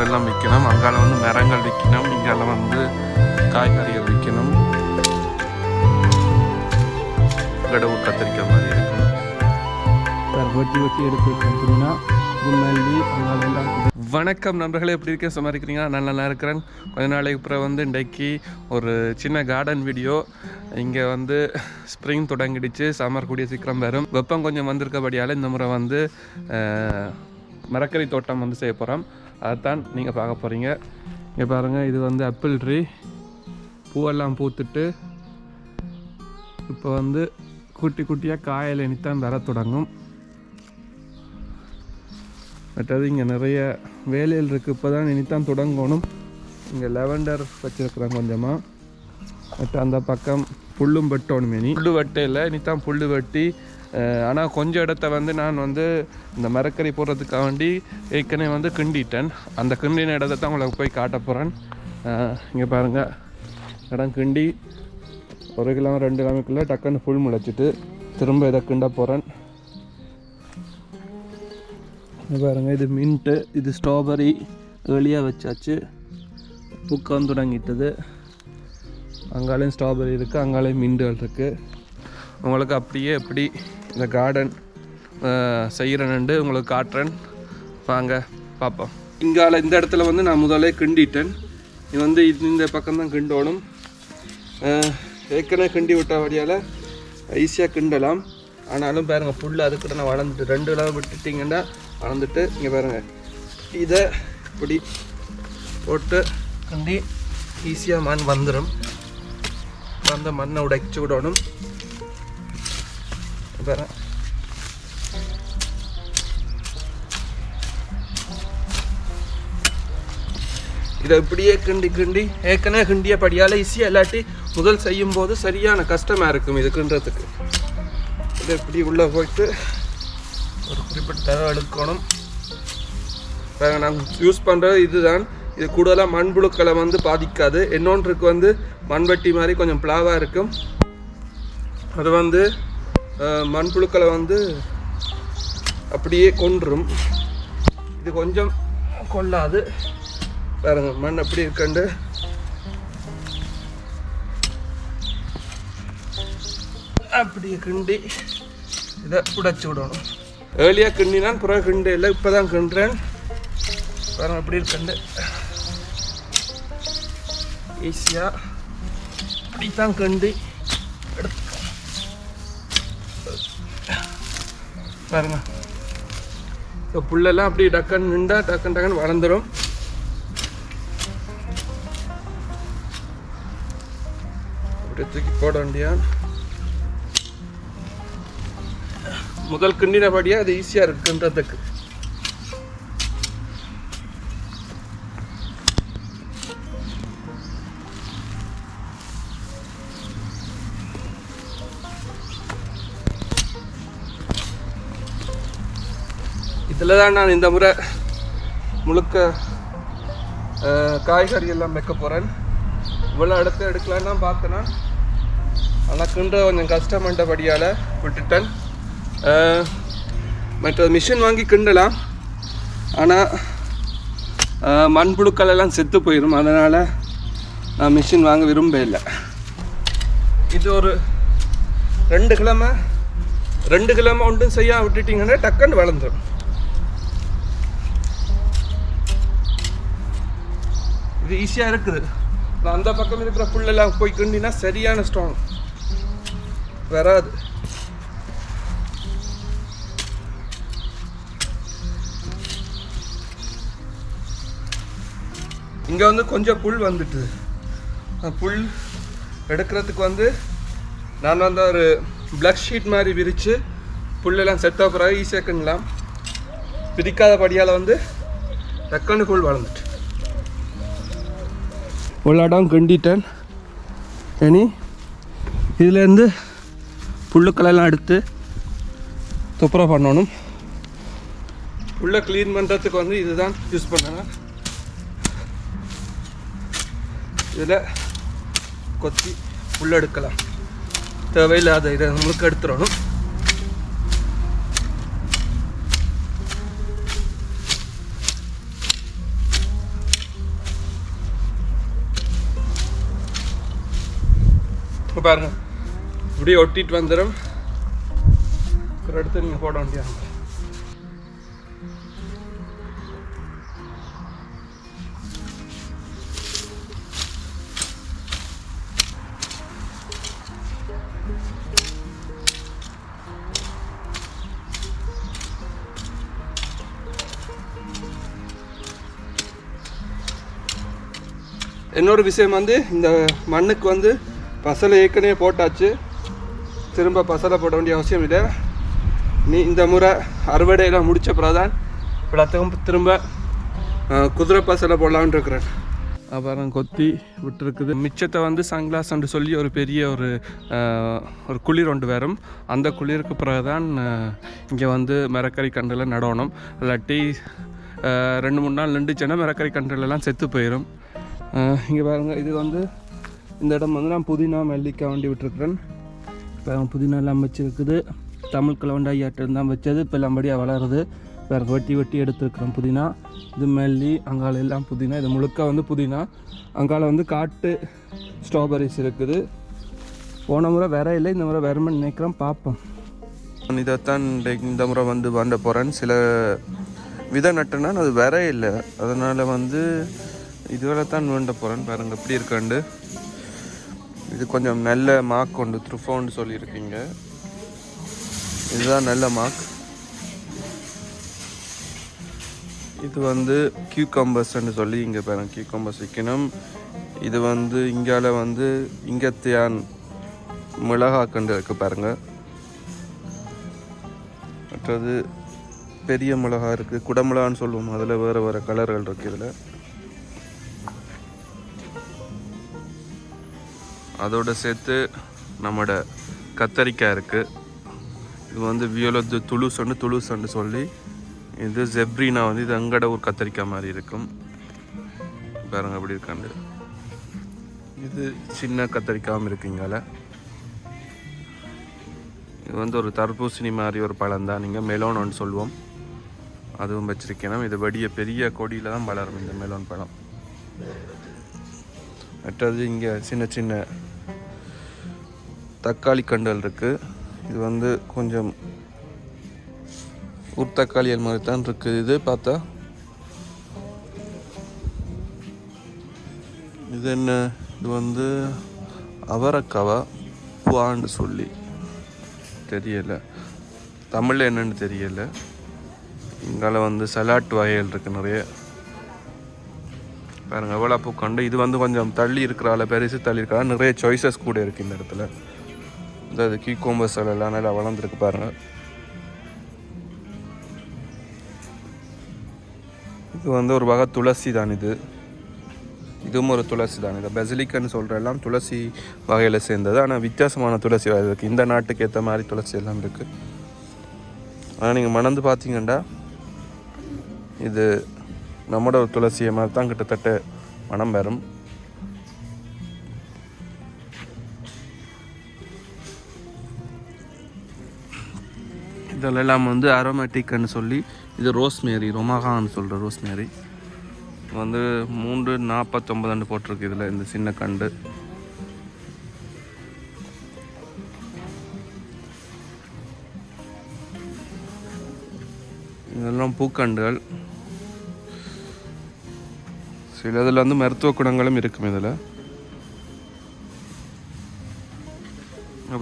எல்லாம் விற்கணும். அங்கால வந்து மரங்கள் விற்கணும், இங்கால வந்து காய்கறிகள் விற்கணும். கடவுள் கத்திரிக்காய் மாதிரி இருக்கும். வெட்டி வெட்டி எடுத்துக்கிட்டோம்னா வணக்கம் நண்பர்களே, எப்படி இருக்கேன்? சும்மா இருக்கிறீங்க? நான் நல்லா இருக்கிறேன். கொஞ்ச நாளைக்கு அப்புறம் வந்து இன்றைக்கு ஒரு சின்ன கார்டன் வீடியோ. இங்கே வந்து ஸ்ப்ரிங் தொடங்கிடுச்சு, சம்மர் கூடிய சீக்கிரம் வரும். வெப்பம் கொஞ்சம் வந்திருக்கபடியால் இந்த முறை வந்து மரக்கறி தோட்டம் வந்து செய்ய போகிறோம். அதைத்தான் நீங்கள் பார்க்க போகிறீங்க. இங்கே பாருங்கள், இது வந்து ஆப்பிள் ட்ரீ. பூவெல்லாம் பூத்துட்டு இப்போ வந்து குட்டி குட்டியாக காயில் இனித்தான் வர தொடங்கும். மற்றது இங்கே நிறைய வேலைகள் இருக்குது, இப்போ தான் இனித்தான் தொடங்கணும். இங்கே லெவண்டர் வச்சுருக்குறாங்க கொஞ்சமாக. மற்ற அந்த பக்கம் புல்லும் வெட்டணும். புல்லு வெட்டையில் இனித்தான் புல்லு வெட்டி, ஆனால் கொஞ்சம் இடத்த வந்து நான் வந்து இந்த மரக்கறி போடுறதுக்காக வேண்டி ஏற்கனவே வந்து கிண்டிட்டேன். அந்த கிண்டின இடத்த தான் உங்களுக்கு போய் காட்ட போகிறேன். இங்கே பாருங்கள், இடம் கிண்டி 1 கிலோ 2 கிலோமீட்டருக்குள்ளே டக்குன்னு புல் முளைச்சிட்டு திரும்ப இதை கிண்ட போகிறேன். பாருங்கள், இது மின்ட்டு, இது ஸ்ட்ராபெரி ஏர்லியாக வச்சாச்சு, பூக்கம் தொடங்கிட்டது. அங்காலையும் ஸ்ட்ராபெரி இருக்குது, அங்காலையும் மின்ட்டுகள் இருக்குது. உங்களுக்கு அப்படியே எப்படி இந்த கார்டன் செய்கிறேன்னு உங்களுக்கு காட்டுறேன், வாங்க பார்ப்போம். இங்கால இந்த இடத்துல வந்து நான் முதலே கிண்டிட்டேன். இது வந்து இந்த பக்கம்தான் கிண்டணும். ஏற்கனவே கிண்டி விட்ட வழியால் ஈஸியாக கிண்டலாம். ஆனாலும் பாருங்கள், புல் அதுக்கிட்ட நான் வளர்ந்துட்டு 2 கிலோ விட்டுட்டிங்கன்னா வளர்ந்துட்டு. இங்கே பாருங்கள், இதை இப்படி போட்டு கிண்டி ஈஸியாக மண் வந்துடும். அந்த மண்ணை உடைச்சி விடணும். பாருங்க, இதை இப்படியே கிண்டி கிண்டி ஏற்கனவே கிண்டிய படியால் ஈஸியாக இல்லாட்டி முதல் செய்யும் போது சரியான கஷ்டமாக இருக்கும் இது கிண்டுறதுக்கு. இதை இப்படி உள்ளே போயிட்டு ஒரு குறிப்பிட்ட தடவை எடுக்கணும். நாங்கள் யூஸ் பண்ணுறது இதுதான். இது கூடுதலாக மண்புழுக்களை வந்து பாதிக்காது. இன்னொன்றுக்கு வந்து மண்வெட்டி மாதிரி கொஞ்சம் பிளாவாக இருக்கும். அது வந்து மண்புழுக்களை வந்து அப்படியே கொன்றும். இது கொஞ்சம் கொள்ளாது. பாருங்க, மண் அப்படி இருக்கண்டு. அப்படியே கிண்டி இதை உடைச்சி விடணும். ஏர்லியாக கிண்டினான், பிறகு கிண்டு இல்லை, இப்போ தான் கிண்டுறேன். பாருங்கள் அப்படி இருக்கண்டு. ஈஸியாக இப்படி தான் கிண்டி எடுத்து பாருங்க. இப்போ புல்லெல்லாம் அப்படி டக்குன்னு நின்றா டக்குன்னு வளர்ந்துடும். அப்படி தூக்கி போட வேண்டியான். முதல் கிண்டினபடியாக அது ஈஸியாக இருக்குன்றதுக்கு. இதில் தான் நான் இந்த முறை முழுக்க காய்கறி எல்லாம் வைக்க போகிறேன். இவ்வளோ இடத்த எடுக்கலான்னு தான் பார்த்தேன்னா, ஆனால் கிண்ட கொஞ்சம் கஷ்டப்பட்டபடியால் விட்டுட்டேன். மற்ற மிஷின் வாங்கி கிண்டலாம், ஆனால் மண்புழுக்கள் எல்லாம் செத்து போயிடும். அதனால் நான் மிஷின் வாங்க விரும்ப இல்லை. இது ஒரு 2 கிழமை ஒன்றும் செய்ய விட்டுட்டிங்கன்னா டக்குன்னு வளர்ந்துடும். இது ஈஸியாக இருக்குது. அந்த பக்கம் இருக்கிற புல்லெல்லாம் போய் கிண்டினா சரியான ஸ்ட்ராங் வராது. இங்கே வந்து கொஞ்சம் புல் வந்துட்டு, புல் எடுக்கிறதுக்கு வந்து நான் வந்து ஒரு பிளாக் ஷீட் மாதிரி விரித்து புல்லெல்லாம் செட்டாக பிறகு ஈஸியாக கிண்டலாம். பிரிக்காத படியால் வந்து டக்குன்னு புல் வளர்ந்துட்டு உள்ளாடம் கிண்டிட்டேன். இனி இதுலேருந்து புல்லுக்களெல்லாம் எடுத்து துப்புரவு பண்ணணும். புல்லை க்ளீன் பண்ணுறதுக்கு வந்து இதுதான் யூஸ் பண்ணேன். இதில் கொத்தி புல் எடுக்கலாம். தேவையில்லாத இதை நம்மளுக்கு எடுத்துடணும். இப்போ பாருங்க இப்படியே ஒட்டிட்டு வந்துடும். ஒரு இடத்துல நீங்கள் போட வேண்டியாங்க. இன்னொரு விஷயம் வந்து இந்த மண்ணுக்கு வந்து பசலை ஏற்கனவே போட்டாச்சு, திரும்ப பசலை போட வேண்டிய அவசியம் இல்லை. நீ இந்த முறை அறுவடையெல்லாம் முடித்த பிறகுதான் எல்லாத்துக்கும் திரும்ப குதிரை பசலை போடலான்னு இருக்கிறேன். அப்புறம் கொத்தி விட்டுருக்குது. மிச்சத்தை வந்து சன்கிளாஸ்ன்னு சொல்லி ஒரு பெரிய ஒரு குளிர் ஒன்று வரும். அந்த குளிருக்கு பிறகுதான் இங்கே வந்து மரக்கறி கன்றுல நடணும். இல்லாட்டி 2-3 நாள் நின்றுச்சுன்னா மரக்கறி கன்றுலெல்லாம் செத்து போயிடும். இங்கே பாருங்கள், இது வந்து இந்த இடம் வந்து நான் புதினா மல்லிக்காய் வண்டி விட்டுருக்குறேன். இப்போ புதினா எல்லாம் வச்சுருக்குது. தமிழ் கிழவண்டா ஐயாட்டம் தான் வச்சது. இப்போ எல்லாம் படியாக வளருது. வேறு வெட்டி எடுத்துருக்குறோம் புதினா. இது மல்லி, அங்கால எல்லாம் புதினா. இது முழுக்க வந்து புதினா. அங்கால வந்து காட்டு ஸ்ட்ராபெரிஸ் இருக்குது. போன முறை வேற இல்லை, இந்த முறை வேறுமன்னு நினைக்கிறேன். பார்ப்போம். இதைத்தான் இந்த முறை வந்து வாண்ட போகிறேன். சில விதை நட்டுனா அது வேற இல்லை, அதனால் வந்து இதுவரை தான் வேண்ட போகிறேன். பாருங்கள் எப்படி இருக்காண்டு. இது கொஞ்சம் நல்ல மார்க் கொண்டு த்ருஃபோன்னு சொல்லியிருக்கீங்க. இதுதான் நல்ல மார்க். இது வந்து கியூகம்பர்ஸ்ன்னு சொல்லி இங்கே பாருங்கள் கியூகம்பர்ஸ் விற்கணும். இது வந்து இங்கால வந்து இங்கத்தியான் மிளகாக்கண்டு இருக்குது பாருங்கள். மற்றது பெரிய மிளகா இருக்குது, குடமிளகான்னு சொல்லுவோம். அதில் வேறு வேறு கலர்கள் இருக்குது. இதில் அதோடு சேர்த்து நம்மளோட கத்தரிக்காய் இருக்குது. இது வந்து வியோலத்து துளுசன்னு சொல்லி, இது ஜெப்ரினா வந்து இது அங்கட ஒரு கத்தரிக்காய் மாதிரி இருக்கும். பாருங்க அப்படி இருக்காண்டு. இது சின்ன கத்தரிக்காயும் இருக்குங்கால. இது வந்து ஒரு தர்பூசணி மாதிரி ஒரு பழம் தான், நீங்கள் மெலோன்னு சொல்லுவோம். அதுவும் வச்சிருக்கணும். இது வடிய பெரிய கொடியில் தான் வளரும் இந்த மெலோன் பழம். மற்றது இங்கே சின்ன சின்ன தக்காளி கண்டல் இருக்குது. இது வந்து கொஞ்சம் தக்காளியல் மாதிரி தான் இருக்குது. இது பார்த்தா இது என்ன, இது வந்து அவரக்காவா பூவான்னு சொல்லி தெரியலை, தமிழில் என்னன்னு தெரியலை. இங்கால வந்து சலாட் வகைகள் இருக்குது நிறைய. பாருங்கள் எவ்வளோ பூக்கண்டு. இது வந்து கொஞ்சம் தள்ளி இருக்கிறால, பெருசு தள்ளி இருக்கிறால, நிறைய சாய்ஸஸ் கூட இருக்குது இந்த இடத்துல. அது கியூகம்பர்ஸ் எல்லாம் நல்லா வளர்ந்துருக்கு பாருங்கள். இது வந்து ஒரு வகை துளசி தான். இதுவும் ஒரு துளசி தான். இதை பெசிலிக்கன்னு சொல்கிற எல்லாம் துளசி வகையில் சேர்ந்தது. ஆனால் வித்தியாசமான துளசி வகை இருக்குது. இந்த நாட்டுக்கு ஏற்ற மாதிரி துளசி எல்லாம் இருக்குது. ஆனால் நீங்கள் மணந்து பார்த்தீங்கன்னா இது நம்மளோட ஒரு துளசியை மாதிரி தான் கிட்டத்தட்ட மனம் வரும். இதெல்லாம் வந்து அரோமேட்டிக்னு சொல்லி, இது ரோஸ்மேரி, ரொமகான்னு சொல்கிற ரோஸ்மேரி. வந்து 349 போட்டிருக்கு இதில் இந்த சின்ன கண்டு. இதெல்லாம் பூக்கண்டுகள். சில இதில் வந்து மருத்துவ குணங்களும் இருக்கும். இதில்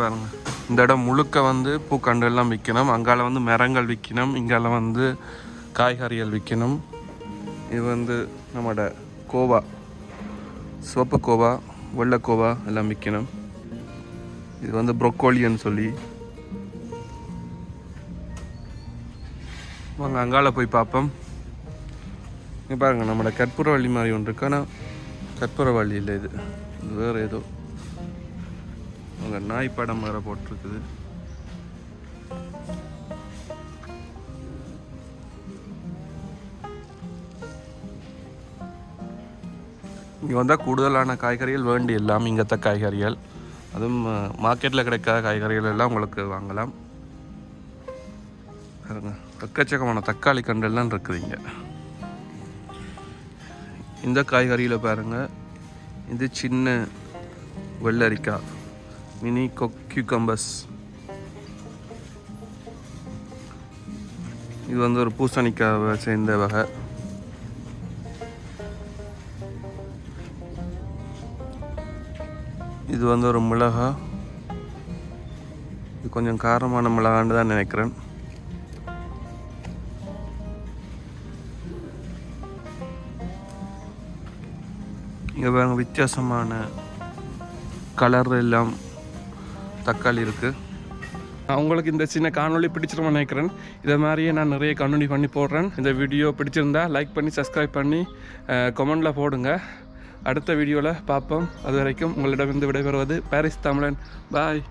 பாருங்க, இந்த இடம் முழுக்க வந்து பூக்கண்டுகள்லாம் விற்கணும். அங்கால வந்து மரங்கள் விற்கணும், இங்கால வந்து காய்கறிகள் விற்கணும். இது வந்து நம்மளோட கோவா, சிவப்பு கோவா, வெள்ளை கோவா எல்லாம் விற்கணும். இது வந்து ப்ரொக்கோலின்னு சொல்லி. வாங்க அங்கால போய் பார்ப்போம். இங்கே பாருங்கள், நம்மளோட கற்பூரவள்ளி மாதிரி ஒன்று இருக்கு. ஆனால் கற்பூரவள்ளி இல்லை, இது வேறு ஏதோ. அங்கே நாய் படம் வேறு போட்டிருக்குது. இங்கே வந்தால் கூடுதலான காய்கறிகள் வேண்டி எல்லாம் இங்கத்த காய்கறிகள், அதுவும் மார்க்கெட்டில் கிடைக்காத காய்கறிகள் எல்லாம் உங்களுக்கு வாங்கலாம். பாருங்க, எக்கச்சக்கமான தக்காளி கண்டெல்லாம் இருக்குது இங்கே. இந்த காய்கறியில் பாருங்கள், இது சின்ன வெள்ளரிக்காய், மினி கியூக்கம்பஸ். இது வந்து ஒரு பூசணிக்காவை சேர்ந்த வகை. இது வந்து ஒரு மிளகா. இது கொஞ்சம் காரமான மிளகான்னு தான் நினைக்கிறேன். இங்கே பாருங்க, வித்தியாசமான கலர் எல்லாம் தக்காளி இருக்குது. உங்களுக்கு இந்த சின்ன காணொளி பிடிச்சிருமா நினைக்கிறேன். இதை மாதிரியே நான் நிறைய காணொளி பண்ணி போடுறேன். இந்த வீடியோ பிடிச்சிருந்தா லைக் பண்ணி சப்ஸ்கிரைப் பண்ணி கமெண்டில் போடுங்க. அடுத்த வீடியோவில் பார்ப்போம். அது வரைக்கும் உங்களிடமிருந்து விடைபெறுவது பாரிஸ் தமிழன். பாய்.